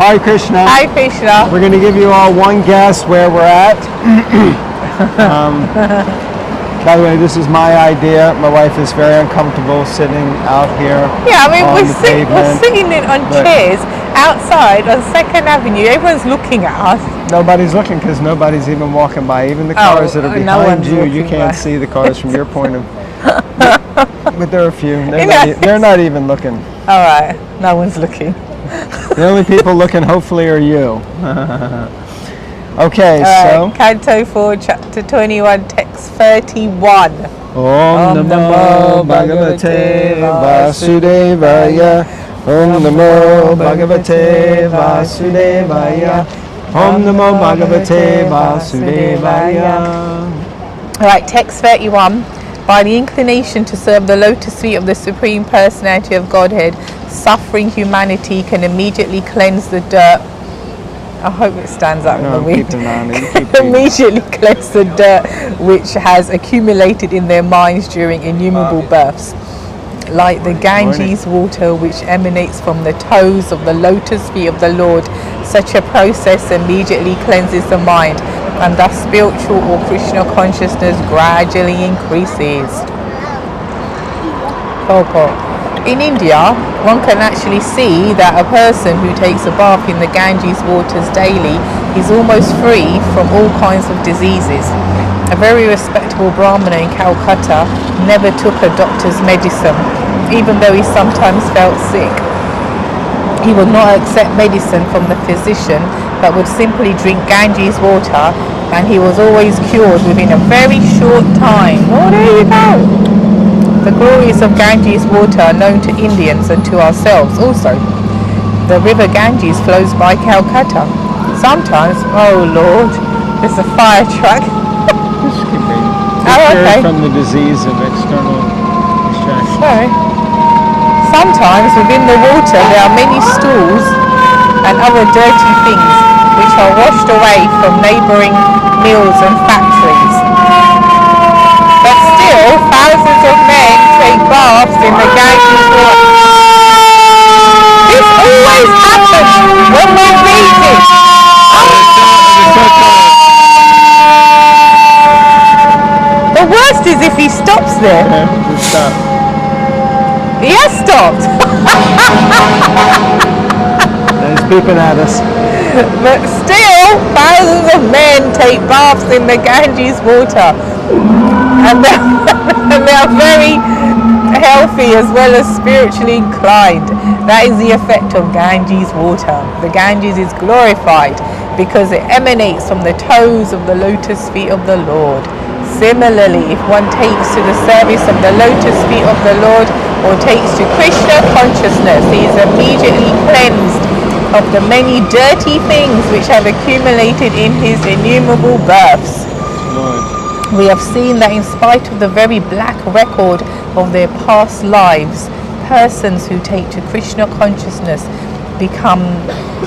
Hare Krishna. Hare Krishna. We're going to give you all one guess where we're at. By the way, this is my idea. My wife is very uncomfortable sitting out here. Yeah, I mean, we're pavement, sitting on chairs outside on 2nd Avenue. Everyone's looking at us. Nobody's looking because nobody's even walking by. Even the cars that are behind you can't see the cars from your point of view. But there are a few. They're not even looking. All right, no one's looking. The only people looking, hopefully, are you. Okay, so Canto 4, Chapter 21, Text 31. Om Namo Bhagavate Vasudevaya. Om Namo Bhagavate Vasudevaya. Om Namo Bhagavate Vasudevaya. All right, text 31. By the inclination to serve the lotus feet of the Supreme Personality of Godhead, suffering humanity can immediately cleanse the dirt. I hope it stands up in the wind. Immediately cleanse the dirt which has accumulated in their minds during innumerable births. Like the Ganges water which emanates from the toes of the lotus feet of the Lord, such a process immediately cleanses the mind, and thus spiritual or Krishna consciousness gradually increases. In India, one can actually see that a person who takes a bath in the Ganges waters daily is almost free from all kinds of diseases. A very respectable Brahmana in Calcutta never took a doctor's medicine, even though he sometimes felt sick. He would not accept medicine from the physician, but would simply drink Ganges water, and he was always cured within a very short time. Oh, there you go. The glories of Ganges water are known to Indians and to ourselves also. The river Ganges flows by Calcutta. Sometimes, oh Lord, there's a fire truck. Just keep reading. Okay. From the disease of external distraction. Sorry. Sometimes within the water there are many stools and other dirty things which are washed away from neighbouring mills and factories. But still, thousands of men take baths in the Ganges water. This always happens when we're reading. The worst is if he stops there. Just stop. He has stopped. He's beeping at us. But still, thousands of men take baths in the Ganges water. And they're very healthy as well as spiritually inclined. That is the effect of Ganges water. The Ganges is glorified because it emanates from the toes of the lotus feet of the Lord. Similarly, if one takes to the service of the lotus feet of the Lord or takes to Krishna consciousness, he is immediately cleansed of the many dirty things which have accumulated in his innumerable births. We have seen that in spite of the very black record of their past lives, persons who take to Krishna consciousness become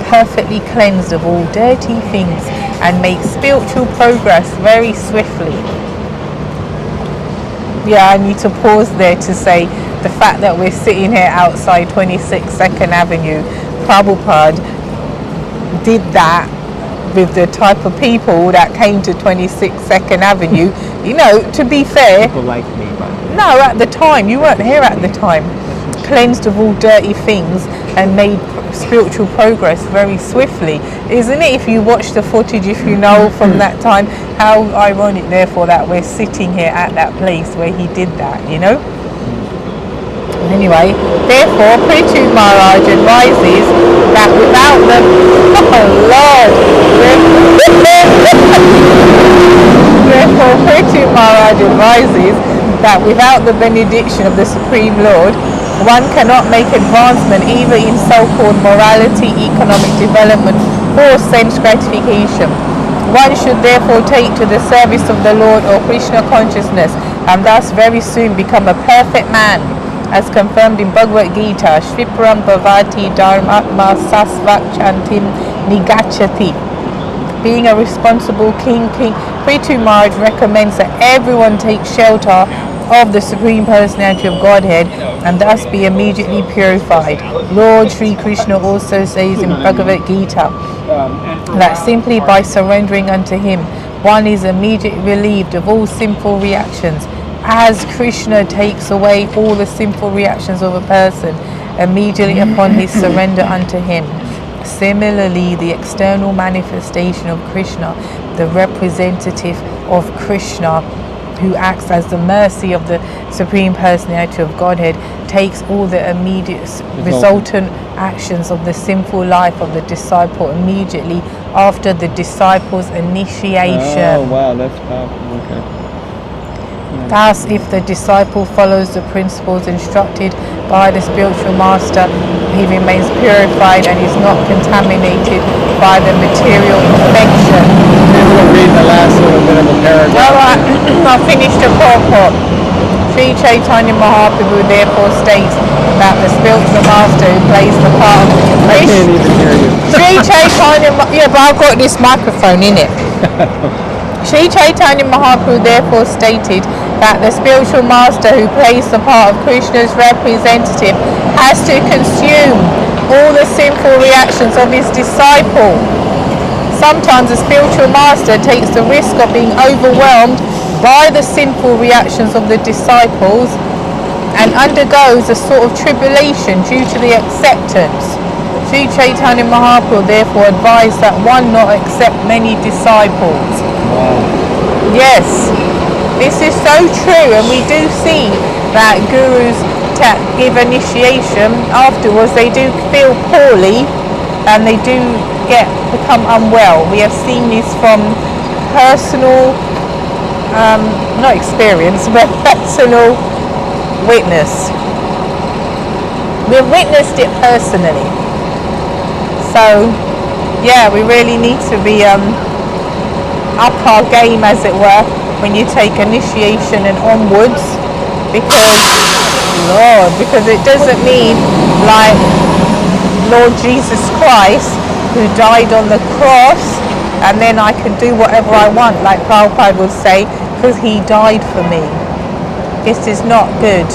perfectly cleansed of all dirty things and make spiritual progress very swiftly. Yeah, I need to pause there to say the fact that we're sitting here outside 26 2nd Avenue, Prabhupada did that with the type of people that came to 26 2nd Avenue. You know, to be fair, people like me, but no, at the time, you weren't here at the time, cleansed of all dirty things and made spiritual progress very swiftly. Isn't it, if you watch the footage, if you know from that time, how ironic therefore that we're sitting here at that place where he did that, you know? Anyway, therefore Prithu Maharaj advises that without the therefore Prithu Maharaj advises that without the benediction of the Supreme Lord, one cannot make advancement either in so-called morality, economic development, or sense gratification. One should therefore take to the service of the Lord or Krishna consciousness, and thus very soon become a perfect man, as confirmed in Bhagavad Gita, Shvipram Bhavati Dharmatma Sasvachantim Nigachati. Being a responsible king, Prithu Maharaj recommends that everyone take shelter of the Supreme Personality of Godhead and thus be immediately purified. Lord Sri Krishna also says in Bhagavad Gita that simply by surrendering unto him, one is immediately relieved of all sinful reactions. As Krishna takes away all the sinful reactions of a person immediately upon his surrender unto him, similarly the external manifestation of Krishna, the representative of Krishna, who acts as the mercy of the Supreme Personality of Godhead, takes all the immediate resultant actions of the sinful life of the disciple immediately after the disciple's initiation. Oh, wow, that's powerful. Okay. Thus, if the disciple follows the principles instructed by the spiritual master, he remains purified and is not contaminated by the material infection. We'll read the last little bit of the paragraph. Alright, I've finished the purport. Sri Chaitanya Mahaprabhu therefore states that the spiritual master who plays the part of I can't even hear you. Sri Chaitanya, yeah, but I've got this microphone in it. Sri Chaitanya Mahaprabhu therefore stated that the spiritual master who plays the part of Krishna's representative has to consume all the sinful reactions of his disciple. Sometimes the spiritual master takes the risk of being overwhelmed by the sinful reactions of the disciples and undergoes a sort of tribulation due to the acceptance. Sri Chaitanya Mahaprabhu therefore advised that one not accept many disciples. Wow. Yes, this is so true, and we do see that gurus give initiation afterwards. They do feel poorly and they do become unwell. We have seen this from personal, not experience, but personal witness. We've witnessed it personally. So, yeah, we really need to be up our game, as it were, when you take initiation and onwards, because it doesn't mean like Lord Jesus Christ, who died on the cross, and then I can do whatever I want, like Prabhupada would say, because he died for me. This is not good.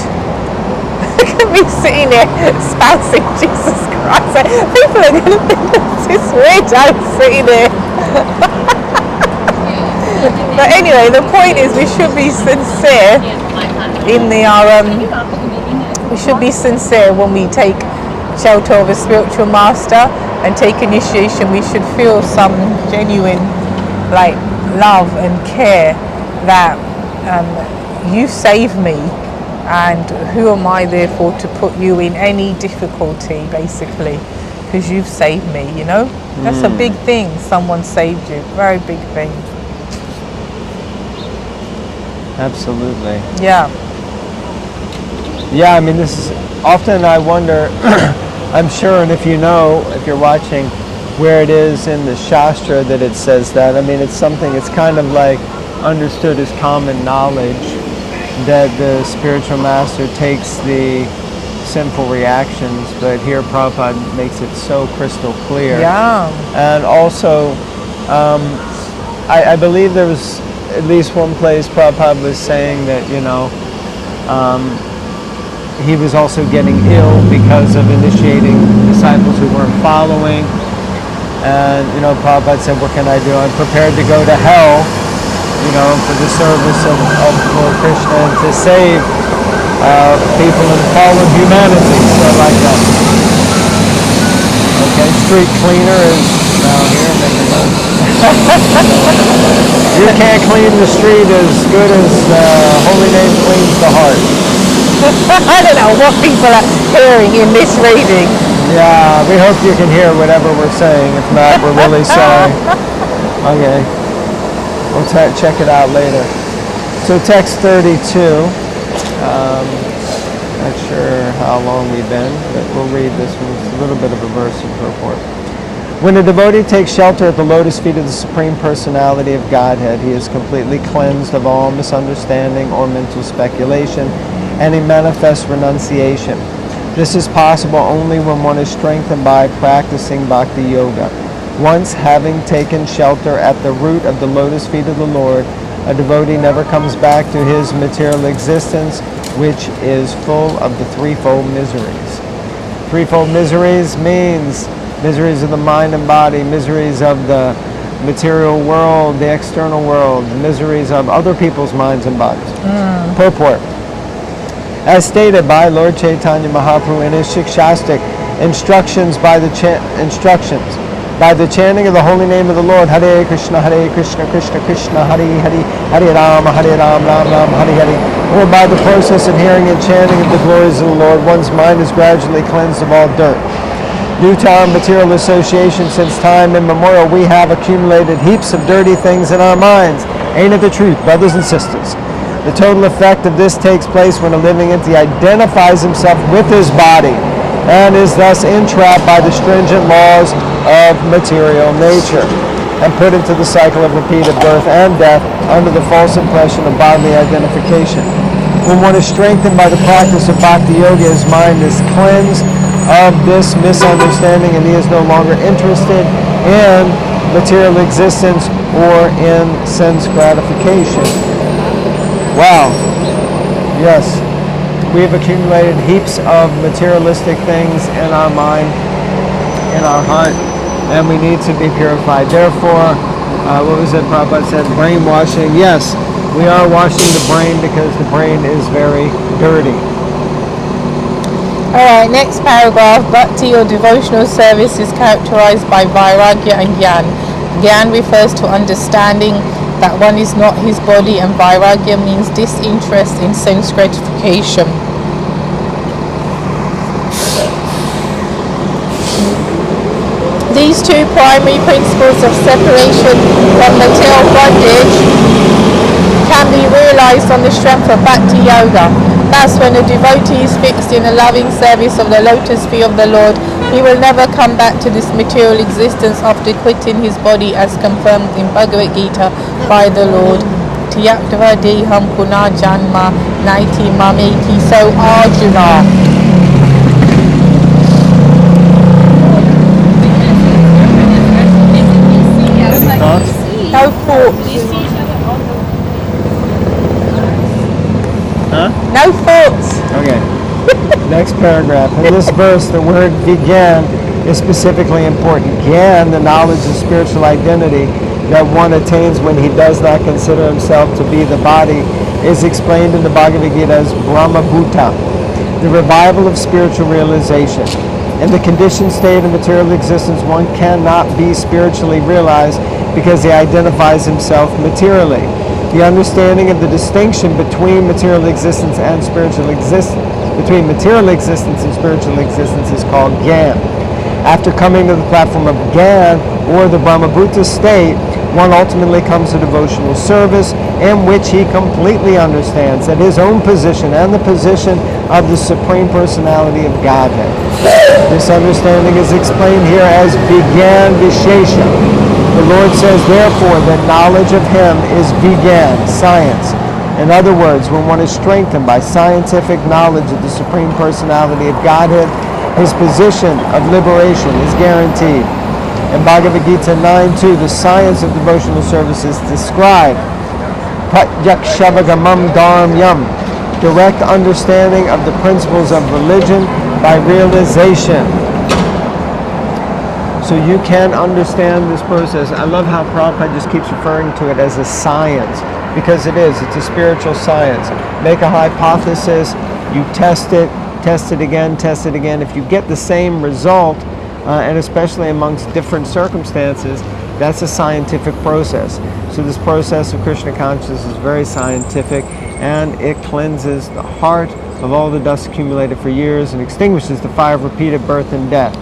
Look at me sitting there espousing Jesus Christ. People are going to think this weirdo sitting there. But anyway, the point is we should be sincere we should be sincere when we take shelter of a spiritual master and take initiation. We should feel some genuine like love and care that you saved me, and who am I therefore to put you in any difficulty, basically, because you've saved me, you know. That's a big thing. Someone saved you. Very big thing. Absolutely. Yeah. Yeah, I mean, this is often I wonder, I'm sure, and if you know, if you're watching, where it is in the Shastra that it says that. I mean, it's something, it's kind of like understood as common knowledge that the spiritual master takes the sinful reactions, but here Prabhupada makes it so crystal clear. Yeah. And also, I believe there was at least one place Prabhupada was saying that, you know, he was also getting ill because of initiating disciples who weren't following. And, you know, Prabhupada said, what can I do? I'm prepared to go to hell, you know, for the service of Lord Krishna and to save people in fallen humanity. So I like that. Okay, street cleaner is down here making noise. You can't clean the street as good as Holy Name cleans the heart. I don't know what people are hearing in this reading. Yeah, we hope you can hear whatever we're saying. If not, we're really sorry. Okay, we'll check it out later. So text 32. Not sure how long we've been, but we'll read this one. It's a little bit of a verse and purport. When a devotee takes shelter at the lotus feet of the Supreme Personality of Godhead, he is completely cleansed of all misunderstanding or mental speculation and a manifest renunciation. This is possible only when one is strengthened by practicing Bhakti Yoga. Once having taken shelter at the root of the lotus feet of the Lord, A devotee never comes back to his material existence, which is full of the threefold miseries. Threefold miseries means miseries of the mind and body, miseries of the material world, the external world, miseries of other people's minds and bodies. Purport. As stated by Lord Chaitanya Mahaprabhu in his Shikshastic instructions by the chanting of the holy name of the Lord, Hare Krishna, Krishna Krishna, Hare Hare, Hare Ram, Ram Ram, Hare Hare, or by the process of hearing and chanting of the glories of the Lord, one's mind is gradually cleansed of all dirt. Due to our material association since time immemorial, we have accumulated heaps of dirty things in our minds. Ain't it the truth, brothers and sisters? The total effect of this takes place when a living entity identifies himself with his body and is thus entrapped by the stringent laws of material nature and put into the cycle of repeated birth and death under the false impression of bodily identification. When one is strengthened by the practice of Bhakti Yoga, his mind is cleansed of this misunderstanding and he is no longer interested in material existence or in sense gratification. Wow. Yes. We have accumulated heaps of materialistic things in our mind, in our heart, and we need to be purified. Therefore, what was it Prabhupada said? Brainwashing. Yes, we are washing the brain because the brain is very dirty. Alright, next paragraph. Bhakti or devotional service is characterized by vairagya and gyan. Gyan refers to understanding that one is not his body, and vairagya means disinterest in sense gratification. These two primary principles of separation from material bondage can be realized on the strength of Bhakti Yoga. Thus, when a devotee is fixed in a loving service of the lotus feet of the Lord, he will never come back to this material existence after quitting his body, as confirmed in Bhagavad Gita by the Lord. Tyaktva deham puna janma naiti mameti. So Arjuna. No thoughts. Huh? No thoughts. Okay. Next paragraph. In this verse, the word Vigyan is specifically important. Gyan, the knowledge of spiritual identity that one attains when he does not consider himself to be the body, is explained in the Bhagavad Gita as Brahma Bhuta, the revival of spiritual realization. In the conditioned state of material existence, one cannot be spiritually realized because he identifies himself materially. The understanding of the distinction between material existence and spiritual existence, between material existence and spiritual existence, is called Gyan. After coming to the platform of Gyan, or the Brahmabhuta state, one ultimately comes to devotional service, in which he completely understands that his own position and the position of the Supreme Personality of Godhead. This understanding is explained here as Vigyan Vishesha. The Lord says, therefore, that knowledge of Him is Vigyan, science. In other words, when one is strengthened by scientific knowledge of the Supreme Personality of Godhead, his position of liberation is guaranteed. In Bhagavad Gita 9.2, the science of devotional service is described. Pratyakshavagamam dharmyam, direct understanding of the principles of religion by realization. So you can understand this process. I love how Prabhupada just keeps referring to it as a science, because it is. It's a spiritual science. Make a hypothesis, you test it again, test it again. If you get the same result, and especially amongst different circumstances, that's a scientific process. So this process of Krishna consciousness is very scientific, and it cleanses the heart of all the dust accumulated for years and extinguishes the fire of repeated birth and death.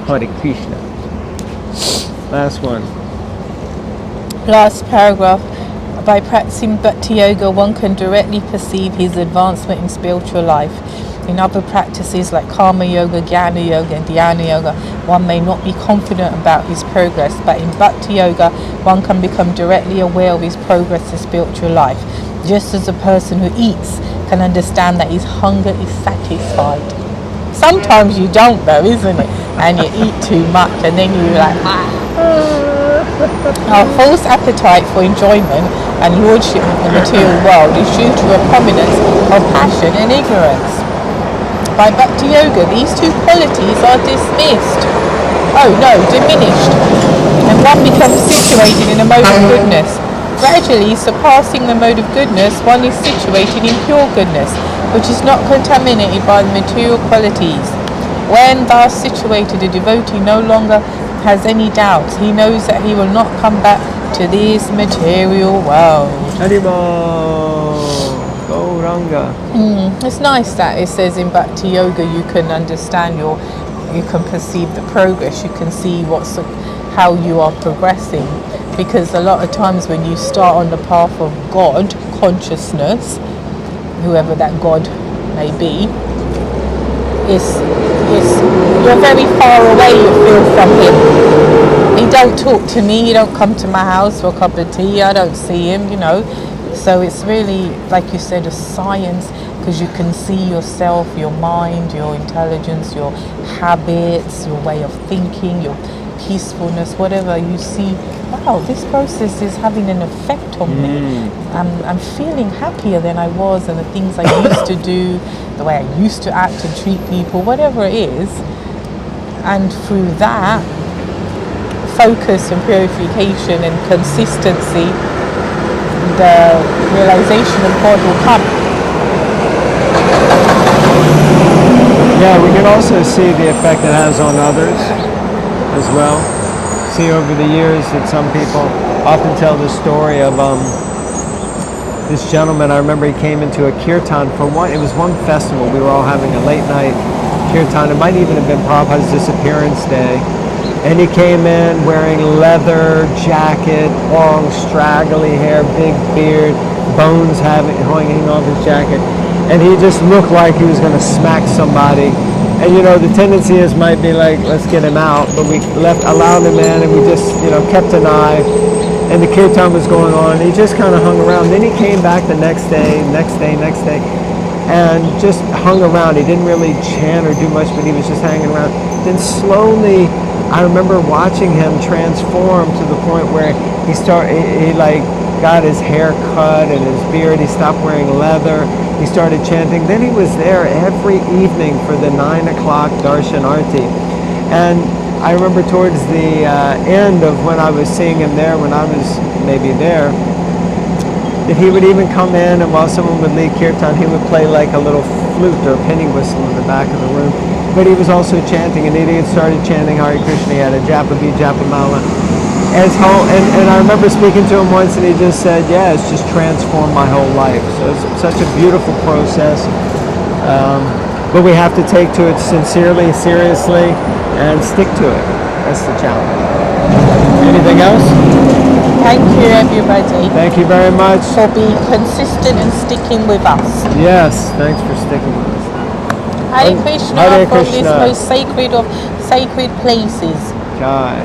Hare Krishna. Last one. Last paragraph. By practicing Bhakti Yoga, one can directly perceive his advancement in spiritual life. In other practices like Karma Yoga, Jnana Yoga and Dhyana Yoga, one may not be confident about his progress, but in Bhakti Yoga, one can become directly aware of his progress in spiritual life, just as a person who eats can understand that his hunger is satisfied. Sometimes you don't though, isn't it? And you eat too much and then you're like, Our false appetite for enjoyment and lordship of the material world is due to a prominence of passion and ignorance. By Bhakti Yoga, these two qualities are diminished, and one becomes situated in a mode of goodness. Gradually surpassing the mode of goodness, one is situated in pure goodness, which is not contaminated by the material qualities. When thus situated, a devotee no longer has any doubts. He knows that he will not come back to this material world. Haribol, Gauranga. It's nice that it says in Bhakti Yoga you can understand you can perceive the progress, you can see how you are progressing. Because a lot of times when you start on the path of God consciousness, whoever that God may be, you're very far away, you feel, from him. He don't talk to me, he don't come to my house for a cup of tea, I don't see him, So it's really, like you said, a science, because you can see yourself, your mind, your intelligence, your habits, your way of thinking, your peacefulness, whatever you see. Wow, this process is having an effect on me. I'm feeling happier than I was, and the things I used to do, the way I used to act and treat people, whatever it is. And through that focus and purification and consistency, the realization of God will come. Yeah, we can also see the effect it has on others as well. See over the years that some people often tell the story of this gentleman. I remember he came into a kirtan it was one festival. We were all having a late night kirtan. It might even have been Prabhupada's disappearance day. And he came in wearing leather jacket, long straggly hair, big beard, bones hanging off his jacket. And he just looked like he was going to smack somebody. And the tendency might be like, let's get him out, but we allowed him in, and we just, kept an eye, and the kirtan was going on, and he just kind of hung around. Then he came back the next day, and just hung around. He didn't really chant or do much, but he was just hanging around. Then slowly, I remember watching him transform to the point where he got his hair cut and his beard, he stopped wearing leather, he started chanting. Then he was there every evening for the 9 o'clock darshan arti. And I remember towards the end of when I was seeing him there, when I was maybe there, that he would even come in, and while someone would lead kirtan, he would play like a little flute or penny whistle in the back of the room. But he was also chanting, and he had started chanting Hare Krishna. He had a Japavi Japamala. And I remember speaking to him once, and he just said, yeah, it's just transformed my whole life. So it's such a beautiful process. But we have to take to it sincerely, seriously, and stick to it. That's the challenge. Anything else? Thank you, everybody. Thank you very much. For being consistent and sticking with us. Yes, thanks for sticking with us. Hare Krishna, Hare from Krishna. this most sacred of sacred places. Jai.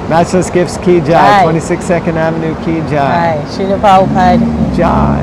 Matchless Gifts Ki Jai. 26 2nd Avenue Ki Jai. Jai. Srila Prabhupada. Jai.